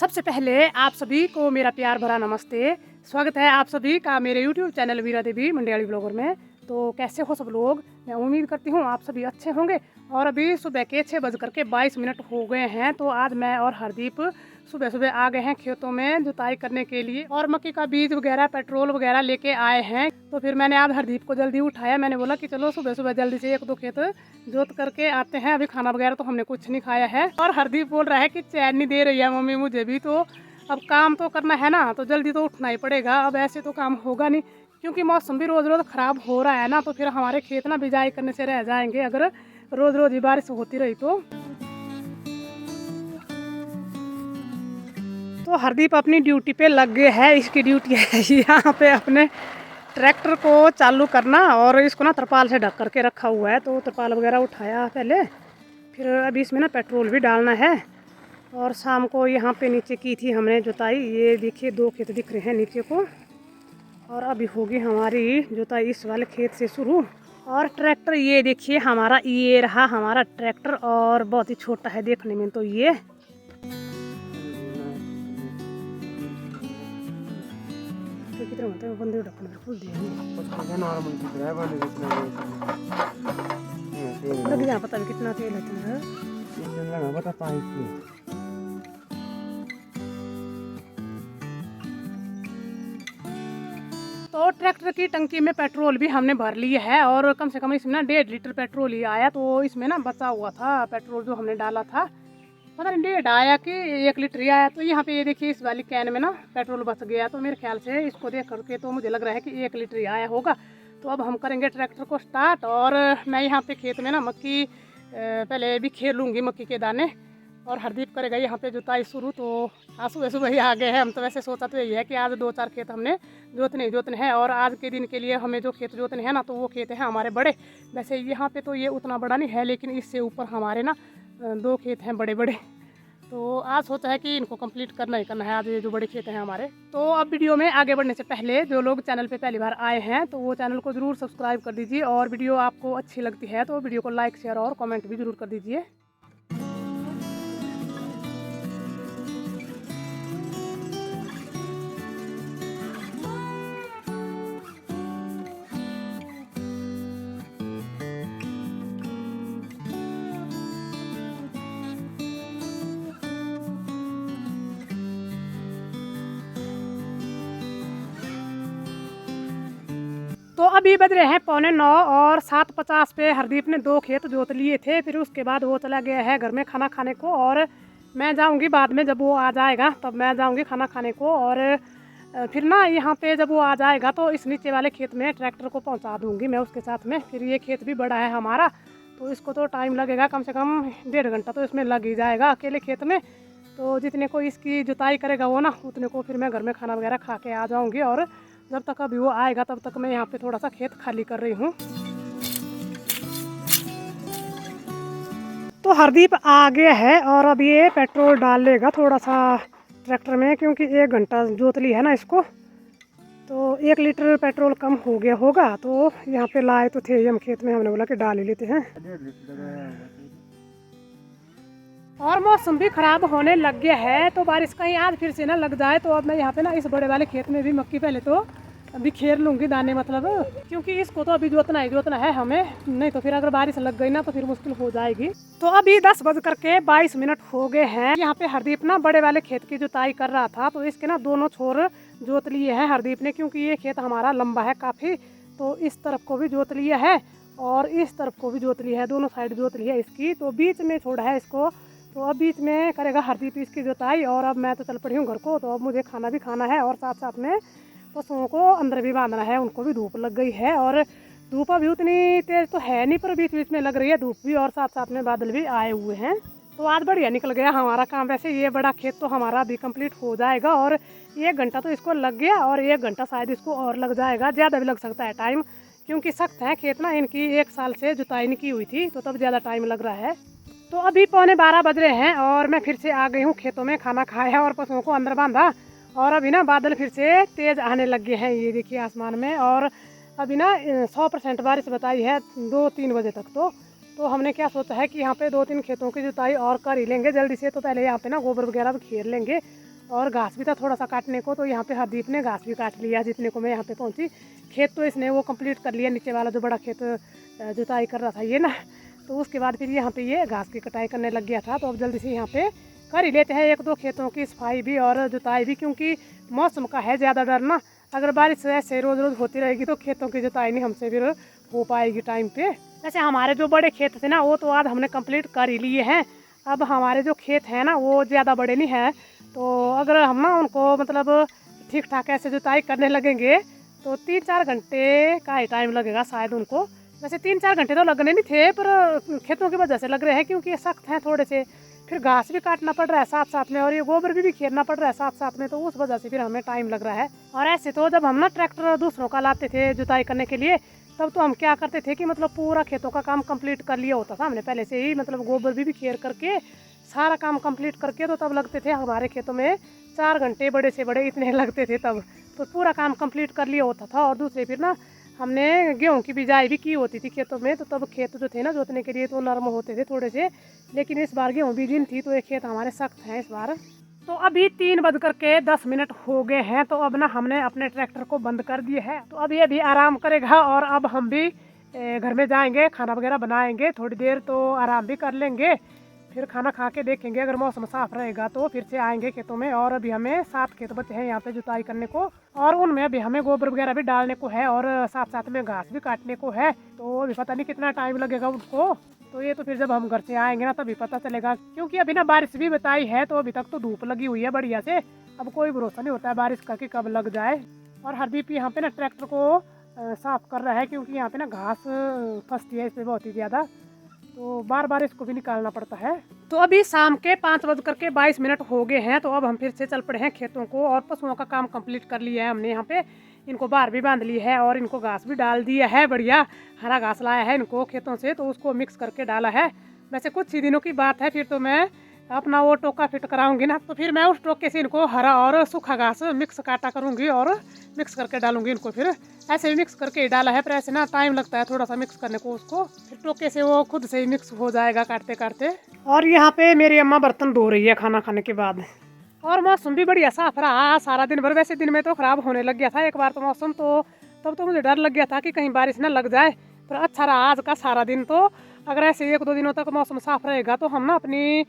सबसे पहले आप सभी को मेरा प्यार भरा नमस्ते। स्वागत है आप सभी का मेरे YouTube चैनल वीरा देवी मंडियाली ब्लॉगर में। तो कैसे हो सब लोग? मैं उम्मीद करती हूँ आप सभी अच्छे होंगे। और अभी सुबह के 6:22 हो गए हैं। तो आज मैं और हरदीप सुबह सुबह आ गए हैं खेतों में जुताई करने के लिए और मक्की का बीज वगैरह पेट्रोल वगैरह लेके आए हैं। तो फिर मैंने आज हरदीप को जल्दी उठाया। मैंने बोला कि चलो सुबह सुबह जल्दी से 1-2 खेत जोत करके आते हैं। अभी खाना वगैरह तो हमने कुछ नहीं खाया है। और हरदीप बोल रहा है कि चैन नहीं दे रही है मम्मी मुझे भी, तो अब काम तो करना है ना, तो जल्दी तो उठना ही पड़ेगा। अब ऐसे तो काम होगा नहीं क्योंकि मौसम भी रोज़ रोज़ ख़राब हो रहा है ना। तो फिर हमारे खेत ना बिजाई करने से रह जाएंगे अगर रोज़ रोज़ ही बारिश होती रही तो हरदीप अपनी ड्यूटी पे लग गए है। इसकी ड्यूटी है यहाँ पे अपने ट्रैक्टर को चालू करना और इसको ना तरपाल से ढक करके रखा हुआ है। तो तरपाल वगैरह उठाया पहले, फिर अभी इसमें ना पेट्रोल भी डालना है। और शाम को यहाँ पे नीचे की थी हमने जुताई। ये देखिए 2 खेत दिख रहे हैं नीचे को। और अभी होगी हमारी जुताई इस वाले खेत से शुरू। और ट्रैक्टर ये देखिए हमारा, ये रहा हमारा ट्रैक्टर और बहुत ही छोटा है देखने में। तो ये कितना होता है बंदे ढक्कन खोल दिया लग जा, पता नहीं कितना तेल है। तो ट्रैक्टर की टंकी में पेट्रोल भी हमने भर लिया है और कम से कम इसमें ना 1.5 लीटर पेट्रोल ही आया। तो इसमें ना बचा हुआ था पेट्रोल जो हमने डाला था, पता नहीं 1.5 आया कि 1 लीटर ही आया। तो यहाँ पे ये देखिए इस वाली कैन में ना पेट्रोल बच गया। तो मेरे ख्याल से इसको देख करके तो मुझे लग रहा है कि 1 लीटर ही आया होगा। तो अब हम करेंगे ट्रैक्टर को स्टार्ट। और मैं यहाँ पे खेत में ना मक्की पहले भी खेल लूँगी मक्की के दाने, और हरदीप करेगा यहाँ पे जुताई शुरू। तो आज सुबह सुबह ही आ गए हैं हम। तो वैसे सोचा तो यही है कि आज 2-4 खेत हमने जोतने हैं और आज के दिन के लिए हमें जो खेत जोतने हैं ना, तो वो खेत हैं हमारे बड़े। वैसे यहाँ पे तो ये उतना बड़ा नहीं है, लेकिन इससे ऊपर हमारे ना 2 खेत हैं बड़े बड़े। तो आज सोचा है कि इनको कंप्लीट करना ही करना है आज, ये जो बड़े खेत हैं हमारे। तो अब वीडियो में आगे बढ़ने से पहले जो लोग चैनल पे पहली बार आए हैं तो वो चैनल को ज़रूर सब्सक्राइब कर दीजिए। और वीडियो आपको अच्छी लगती है तो वीडियो को लाइक शेयर और कमेंट भी ज़रूर कर दीजिए। तो अभी बज रहे हैं 8:45 और 7:50 पे हरदीप ने 2 खेत जोत लिए थे। फिर उसके बाद वो चला गया है घर में खाना खाने को और मैं जाऊंगी बाद में, जब वो आ जाएगा तब मैं जाऊंगी खाना खाने को। और फिर ना यहाँ पे जब वो आ जाएगा तो इस नीचे वाले खेत में ट्रैक्टर को पहुँचा दूँगी मैं उसके साथ में। फिर ये खेत भी बड़ा है हमारा तो इसको तो टाइम लगेगा, कम से कम 1.5 घंटा तो इसमें लग ही जाएगा अकेले खेत में। तो जितने को इसकी जुताई करेगा वो ना, उतने को फिर मैं घर में खाना वगैरह खा के आ जाऊँगी। और जब तक अभी वो आएगा तब तक मैं यहाँ पे थोड़ा सा खेत खाली कर रही हूँ। तो हरदीप आ गया है और अब ये पेट्रोल डाल लेगा थोड़ा सा ट्रैक्टर में, क्योंकि 1 घंटा जोत ली है ना इसको। तो 1 लीटर पेट्रोल कम हो गया होगा। तो यहाँ पे लाए तो थे हम खेत में, हमने बोला कि डाल ही लेते हैं। और मौसम भी ख़राब होने लग गया है तो बारिश कहीं आज फिर से ना लग जाए। तो अब मैं यहाँ पे ना इस बड़े वाले खेत में भी मक्की पहले तो अभी खेर लूँगी दाने, मतलब क्योंकि इसको तो अभी जोतना है हमें, नहीं तो फिर अगर बारिश लग गई ना तो फिर मुश्किल हो जाएगी। तो अभी 10:22 हो गए हैं। यहाँ पे हरदीप ना बड़े वाले खेत की जुताई कर रहा था। तो इसके ना दोनों छोर जोत लिए हैं हरदीप ने, क्योंकि ये खेत हमारा लंबा है काफ़ी। तो इस तरफ को भी जोत लिया है और इस तरफ को भी जोत लिया है, दोनों साइड जोत लिया है इसकी। तो बीच में छोड़ा है इसको, तो अब बीच में करेगा हरदीप इसकी जुताई। और अब मैं तो चल पड़ी हूँ घर को। तो अब मुझे खाना भी खाना है और साथ साथ में पशुओं को अंदर भी बांधना है, उनको भी धूप लग गई है। और धूप अभी उतनी तेज़ तो है नहीं, पर बीच बीच में लग रही है धूप भी, और साथ साथ में बादल भी आए हुए हैं। तो आज बढ़िया निकल गया हमारा काम। वैसे ये बड़ा खेत तो हमारा अभी कंप्लीट हो जाएगा और 1 घंटा तो इसको लग गया और 1 घंटा शायद इसको और लग जाएगा, ज़्यादा भी लग सकता है टाइम, क्योंकि सख्त है खेत ना, इनकी 1 साल से जुताई नहीं की हुई थी तो तब ज़्यादा टाइम लग रहा है। तो अभी 11:15 बज रहे हैं और मैं फिर से आ गई हूँ खेतों में, खाना खाया और पशुओं को अंदर बांधा। और अभी ना बादल फिर से तेज़ आने लग गए हैं, ये देखिए आसमान में। और अभी ना 100% बारिश बताई है 2-3 बजे तक। तो हमने क्या सोचा है कि यहाँ पे 2-3 खेतों की जुताई और कर ही लेंगे जल्दी से। तो पहले यहाँ पे ना गोबर वगैरह भी खेर लेंगे और घास भी था थोड़ा सा काटने को, तो यहाँ पे हरदीप ने घास भी काट लिया जितने को मैं यहाँ पे पहुँची। खेत तो इसने वो कंप्लीट कर लिया, नीचे वाला जो बड़ा खेत जुताई कर रहा था ये ना, तो उसके बाद फिर यहाँ पे ये घास की कटाई करने लग गया था। तो अब जल्दी से यहाँ पे कर ही लेते हैं 1-2 खेतों की सफाई भी और जुताई भी, क्योंकि मौसम का है ज़्यादा डर ना। अगर बारिश ऐसे रोज़ रोज़ होती रहेगी तो खेतों की जुताई नहीं हमसे फिर हो पाएगी टाइम पे। वैसे हमारे जो बड़े खेत थे ना वो तो आज हमने कंप्लीट कर ही लिए हैं। अब हमारे जो खेत हैं ना वो ज़्यादा बड़े नहीं हैं, तो अगर हम ना उनको मतलब ठीक ठाक ऐसे जुताई करने लगेंगे तो 3-4 घंटे का ही टाइम लगेगा शायद उनको। वैसे 3-4 घंटे तो लगने नहीं थे, पर खेतों की वजह से लग रहे हैं क्योंकि ये सख्त हैं थोड़े से, फिर घास भी काटना पड़ रहा है साथ साथ में और ये गोबर भी खेरना पड़ रहा है साथ साथ में, तो उस वजह से फिर हमें टाइम लग रहा है। और ऐसे तो जब हम ना ट्रैक्टर दूसरों का लाते थे जुताई करने के लिए, तब तो हम क्या करते थे कि मतलब पूरा खेतों का काम कंप्लीट कर लिया होता था हमने पहले से ही, मतलब गोबर भी खेर करके सारा काम कंप्लीट करके, तो तब लगते थे हमारे खेतों में 4 घंटे, बड़े से बड़े इतने लगते थे तब, तो पूरा काम कंप्लीट कर लिया होता था। और दूसरे फिर ना हमने गेहूं की बिजाई भी की होती थी खेतों में, तो तब खेत जो थे ना जोतने के लिए तो नरम होते थे थोड़े से, लेकिन इस बार गेहूं बीजी थी तो ये खेत हमारे सख्त हैं इस बार। तो अभी 3:10 हो गए हैं, तो अब ना हमने अपने ट्रैक्टर को बंद कर दिए है, तो अब ये भी आराम करेगा और अब हम भी घर में जाएंगे, खाना वगैरह बनाएंगे, थोड़ी देर तो आराम भी कर लेंगे, फिर खाना खा के देखेंगे अगर मौसम साफ रहेगा तो फिर से आएंगे खेतों में। और अभी हमें 7 खेत बचे हैं यहाँ पे जुताई करने को, और उनमें अभी हमें गोबर वगैरह भी डालने को है और साथ साथ में घास भी काटने को है, तो अभी पता नहीं कितना टाइम लगेगा उनको। तो ये तो फिर जब हम घर से आएंगे ना तभी पता चलेगा, क्योंकि अभी ना बारिश भी बताई है, तो अभी तक तो धूप लगी हुई है बढ़िया से, अब कोई भरोसा नहीं होता है बारिश का कि कब लग जाए। और हरदीप यहाँ पे ना ट्रैक्टर को साफ कर रहा है, क्योंकि यहाँ पे ना घास फंसती है इसमें बहुत ही ज़्यादा, तो बार बार इसको भी निकालना पड़ता है। तो अभी शाम के 5:22 हो गए हैं, तो अब हम फिर से चल पड़े हैं खेतों को, और पशुओं का काम कंप्लीट कर लिया है हमने। यहाँ पे इनको बाहर भी बांध ली है और इनको घास भी डाल दिया है, बढ़िया हरा घास लाया है इनको खेतों से, तो उसको मिक्स करके डाला है। वैसे कुछ ही दिनों की बात है, फिर तो मैं अपना वो टोका फिट कराऊंगी ना, तो फिर मैं उस टोके से इनको हरा और सूखा घास मिक्स काटा करूंगी और मिक्स करके डालूंगी इनको। फिर ऐसे भी मिक्स करके ही डाला है, पर ऐसे ना टाइम लगता है थोड़ा सा मिक्स करने को उसको, फिर टोके से वो खुद से ही मिक्स हो जाएगा काटते काटते। और यहाँ पे मेरी अम्मा बर्तन धो रही है खाना खाने के बाद। और मौसम भी बढ़िया साफ रहा सारा दिन भर, वैसे दिन में तो ख़राब होने लग गया था एक बार तो मौसम, तो तब तो मुझे डर लग गया था कि कहीं बारिश ना लग जाए, पर अच्छा रहा आज का सारा दिन। तो अगर ऐसे 1-2 दिनों तक मौसम साफ रहेगा तो हम ना अपनी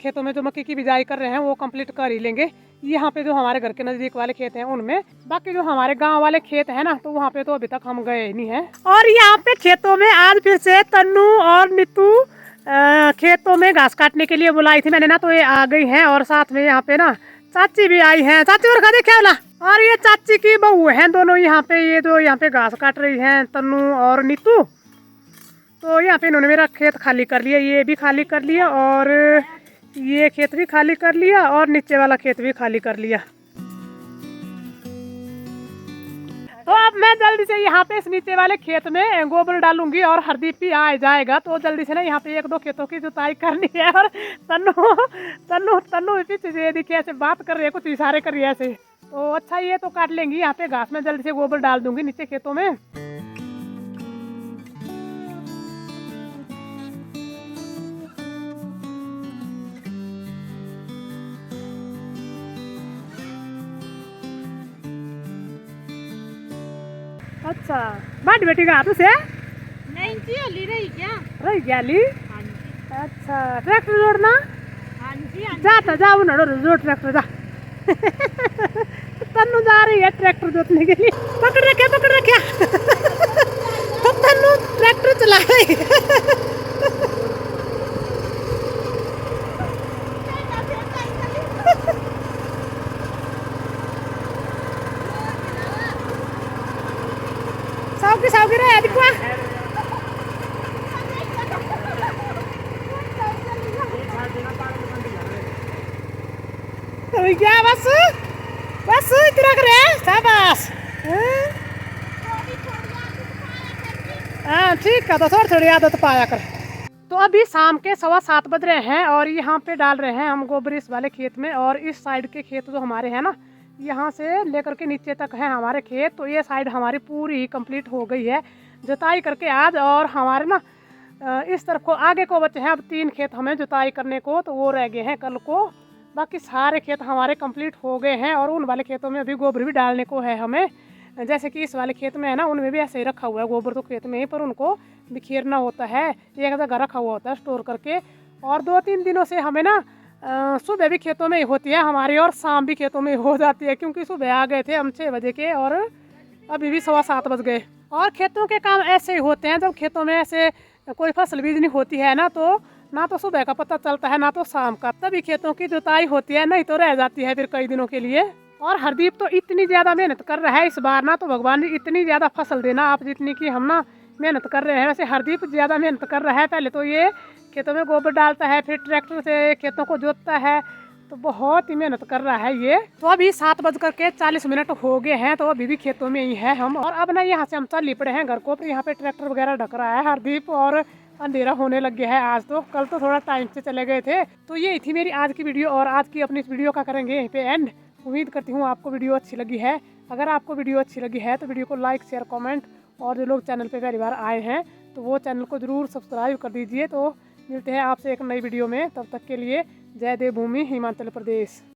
खेतों में जो मक्की की बिजाई कर रहे हैं वो कंप्लीट कर ही लेंगे, यहाँ पे जो हमारे घर के नज़दीक वाले खेत हैं उनमें। बाकी जो हमारे गांव वाले खेत हैं ना, तो वहाँ पे तो अभी तक हम गए नहीं हैं। और यहाँ पे खेतों में आज फिर से तन्नू और नीतू खेतों में घास काटने के लिए बुलाई थी मैंने ना, तो ये आ गई हैं, और साथ में यहाँ पे ना चाची भी आई हैं। चाची और खाते क्या बोला, और ये चाची की बहू हैं दोनों यहाँ पे, ये जो यहाँ पे घास काट रही हैं तन्नू और नीतू। तो यहाँ पे इन्होंने मेरा खेत खाली कर लिया, ये भी खाली कर लिया और ये खेत भी खाली कर लिया और नीचे वाला खेत भी खाली कर लिया। तो अब मैं जल्दी से यहाँ पे इस नीचे वाले खेत में गोबर डालूंगी और हरदीप भी आ जाएगा, तो जल्दी से ना यहाँ पे 1-2 खेतों की जुताई करनी है। और तन्नू तन्नू तन्नू पीछे से देखिए ऐसे बात कर रही है, कुछ इशारे कर रही है ऐसे, तो अच्छा ये तो काट लेंगी यहाँ पे घास में, जल्दी से गोबर डाल दूंगी नीचे खेतों में। अच्छा बाटी बेटी का हाथ से नहीं जी, अली रही क्या? रही गया ली। हाँ जी। अच्छा ट्रैक्टर जोड़ना? हाँ जी, हाँ जी। जाता जाओ ना जोड़ ट्रैक्टर जा। तन्नू जा रही है ट्रैक्टर जोतने के लिए, पकड़ रखा तो तन्नू ट्रैक्टर चला रही है। साउकी रहा है दिखवा। तो क्या बस बस इतना करे शाबाश। हाँ ठीक है, तो थोड़ी आदत पाया कर। तो अभी शाम के 7:15 बज रहे हैं और यहाँ पे डाल रहे हैं हम गोबर इस वाले खेत में, और इस साइड के खेत जो हमारे हैं ना, यहाँ से लेकर के नीचे तक है हमारे खेत, तो ये साइड हमारी पूरी कंप्लीट हो गई है जुताई करके आज। और हमारे ना इस तरफ को आगे को बचे हैं अब 3 खेत हमें जुताई करने को, तो वो रह गए हैं कल को, बाकी सारे खेत हमारे कंप्लीट हो गए हैं और उन वाले खेतों में अभी गोबर भी डालने को है हमें। जैसे कि इस वाले खेत में है ना, उनमें भी ऐसे ही रखा हुआ है गोबर तो खेत में ही, पर उनको बिखेरना होता है, एक जगह रखा हुआ होता है स्टोर करके। और 2-3 दिनों से हमें ना सुबह भी खेतों में ही होती है हमारी और शाम भी खेतों में हो जाती है, क्योंकि सुबह आ गए थे हम 6 बजे के और अभी भी 7:15 बज गए। और खेतों के काम ऐसे ही होते हैं, जब खेतों में ऐसे कोई फसल बीजनी होती है ना तो सुबह का पता चलता है ना तो शाम का, तभी खेतों की जुताई होती है, नहीं तो रह जाती है फिर कई दिनों के लिए। और हरदीप तो इतनी ज़्यादा मेहनत कर रहा है इस बार ना, तो भगवान ने इतनी ज़्यादा फसल देना आप जितनी की हम ना मेहनत कर रहे हैं। वैसे हरदीप ज़्यादा मेहनत कर रहा है, पहले तो ये खेतों में गोबर डालता है, फिर ट्रैक्टर से खेतों को जोतता है, तो बहुत ही मेहनत कर रहा है ये। तो अभी 7:40 हो गए हैं, तो अभी भी खेतों में ही है हम। और अब ना यहाँ से हम चल पड़े हैं घर को, फिर यहाँ पे ट्रैक्टर वगैरह ढक रहा है हरदीप, और अंधेरा होने लग गया है आज तो, कल तो थोड़ा टाइम से चले गए थे। तो ये थी मेरी आज की वीडियो, और आज की अपनी इस वीडियो का करेंगे यहीं पे एंड। उम्मीद करती हूँ आपको वीडियो अच्छी लगी है। अगर आपको वीडियो अच्छी लगी है तो वीडियो को लाइक शेयर कमेंट, और जो लोग चैनल पे पहली बार आए हैं तो वो चैनल को ज़रूर सब्सक्राइब कर दीजिए। तो मिलते हैं आपसे एक नई वीडियो में, तब तक के लिए जय देवभूमि हिमाचल प्रदेश।